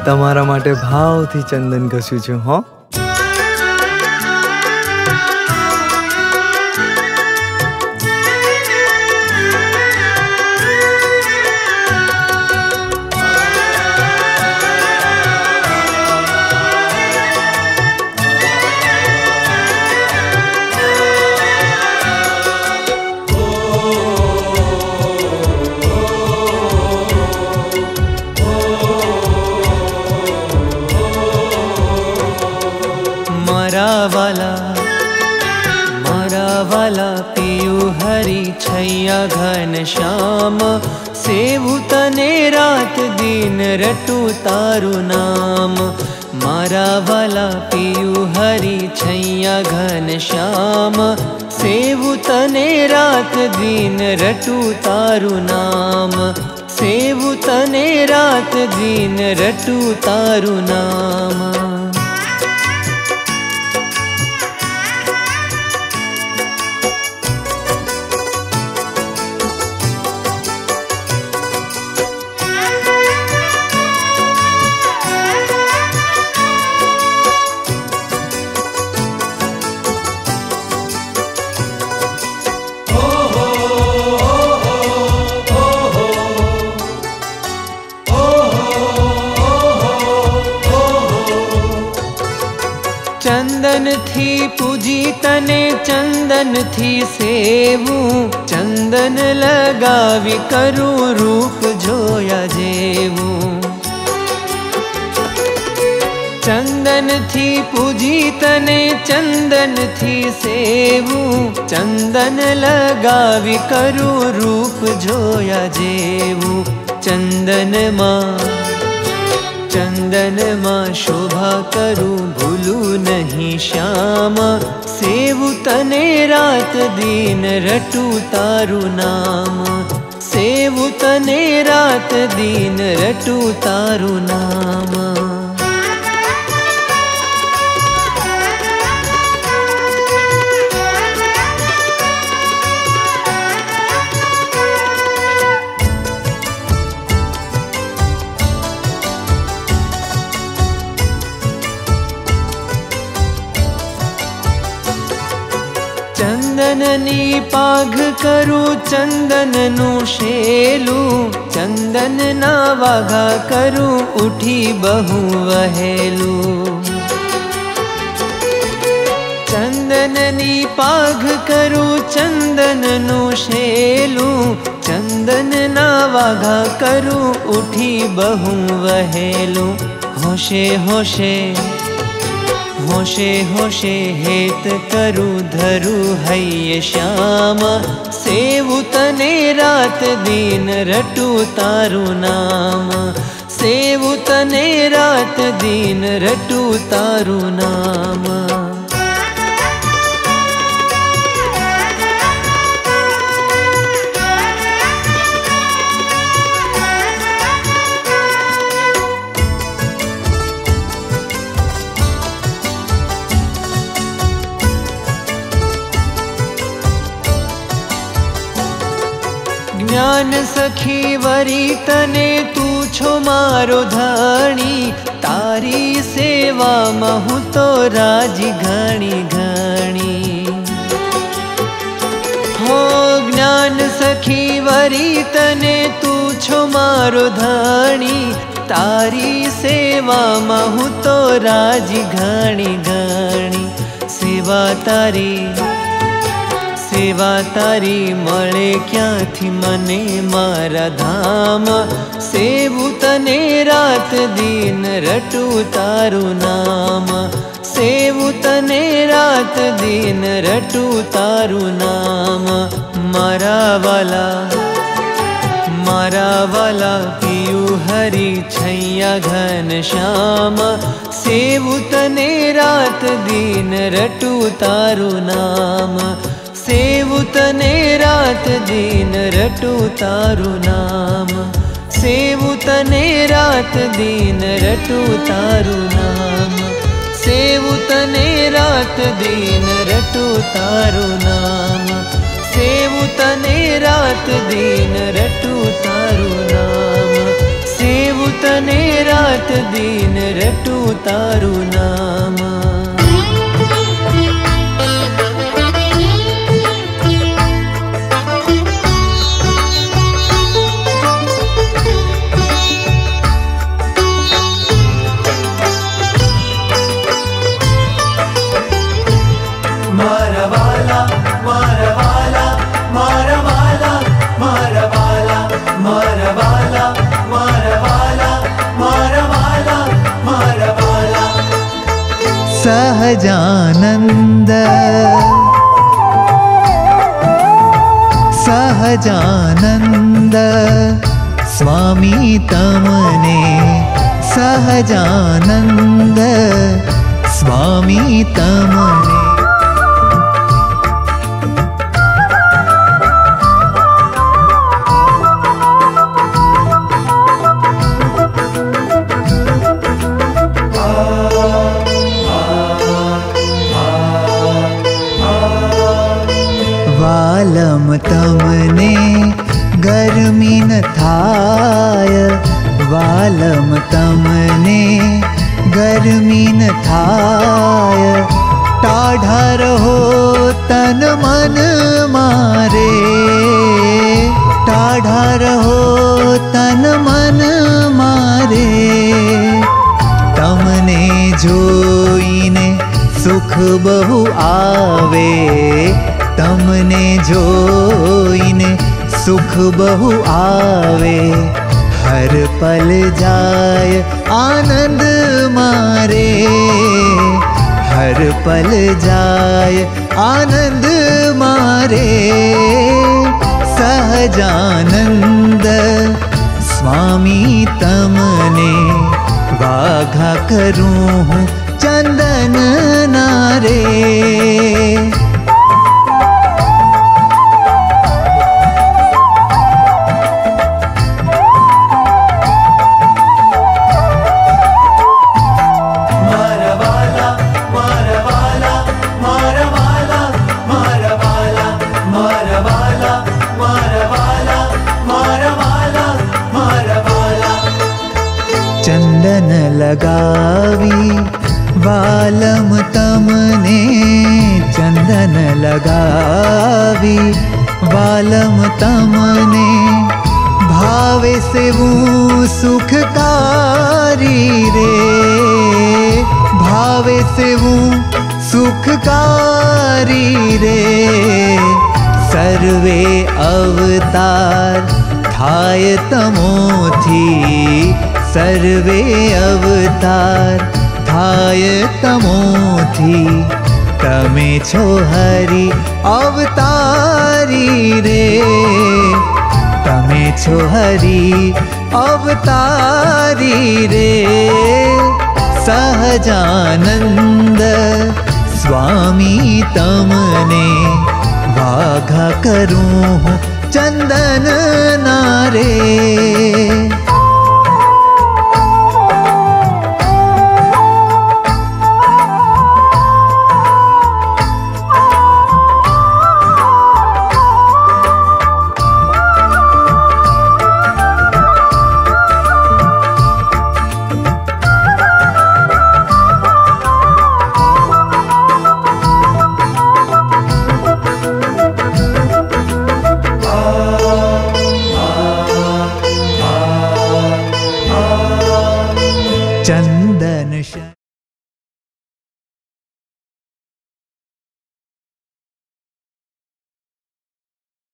તમારા માટે ભાવથી ચંદન ઘસ્યું છે હો। मारा वाला पियू हरि छैया घन श्याम, सेवु तने रात दिन रटू तारु नाम। मारा वाला पियू हरि छैया घन श्याम, सेवु तने रात दिन रटू तारु नाम। सेवु तने रात दिन रटू तारु नाम। चंदन थी पूजी तने चंदन थी सेवू, चंदन लगावी करू रूप जोया जेवू। चंदन थी पूजी तने चंदन थी सेवू, चंदन लगावी करू रूप जोया जेवू। चंदन मां शोभा करूं भूलू नहीं श्याम, सेवु तने रात दिन रटू तारु नाम। सेवु तने रात दिन रटू तारु नाम। चंदननी पाघ करू चंदननु शेलू, चंदन ना वाघा करू उठी बहु वहेलू। चंदननी पाघ करू चंदननु शेलू, चंदन ना वाघा करू उठी बहु वहेलू। होशे होशे होशे होशे हेत करू धरू हैय श्याम, सेवु तने रात दिन रटू तारु नाम। सेवु तने रात दिन रटू तारु नाम। ज्ञान सखी वरी तने तू छो मारो धाणी, तारी सेवा महु तो राजी घणी घणी। हो ज्ञान सखी वरी तने तू छो मारो धाणी, तारी सेवा महु तो राजी घणी घणी। सेवा तारी मळे क्यांथी मने मारा धाम, सेवु तने रात दिन रटू तारु नाम। सेवु तने रात दिन रटू तारु नाम। मारा वाला पियू हरि छैया घन श्याम, सेवु तने रात दिन रटू तारु नाम। सेवु तने रात दिन रटू तारु नाम। सेवु तने रात दिन रटू तारु नाम। सेवु तने रात दिन रटू तारु नाम। सेवु तने रात दिन रटू तारु नाम। सेवु तने रात दिन रटू तारू नाम। मारवाला मारवाला मारवाला मारवाला मारवाला मारवाला मारवाला मारवाला। सहजानंद सहजानंद स्वामी तमने सहजानंद स्वामी तमने। वालम तमने गर्मी न थाय वालम तमने गर्मी न थाय टाढ़ा रहो तन मन मारे टाढ़ा रहो तन मन मारे। तमने जोईने सुख बहु आवे तमने जोईने सुख बहु आवे। हर पल जाय आनंद मारे हर पल जाय आनंद मारे। सहजानंद स्वामी तमने वाघा करूं हूँ चंदन नारे। चंदन लगावी वालम तमने चंदन लगावी वालम तमने। भावे से वो सुखकारी रे भावे से वो सुखकारी रे। सर्वे अवतार थाय तमोथी सर्वे अवतार थाय तमोथी। तमे छो हरि अवतारी रे तमे छो हरि अवतारी रे। सहजानंद स्वामी तमने वाघा करूं हूँ चंदन नारे। चंदन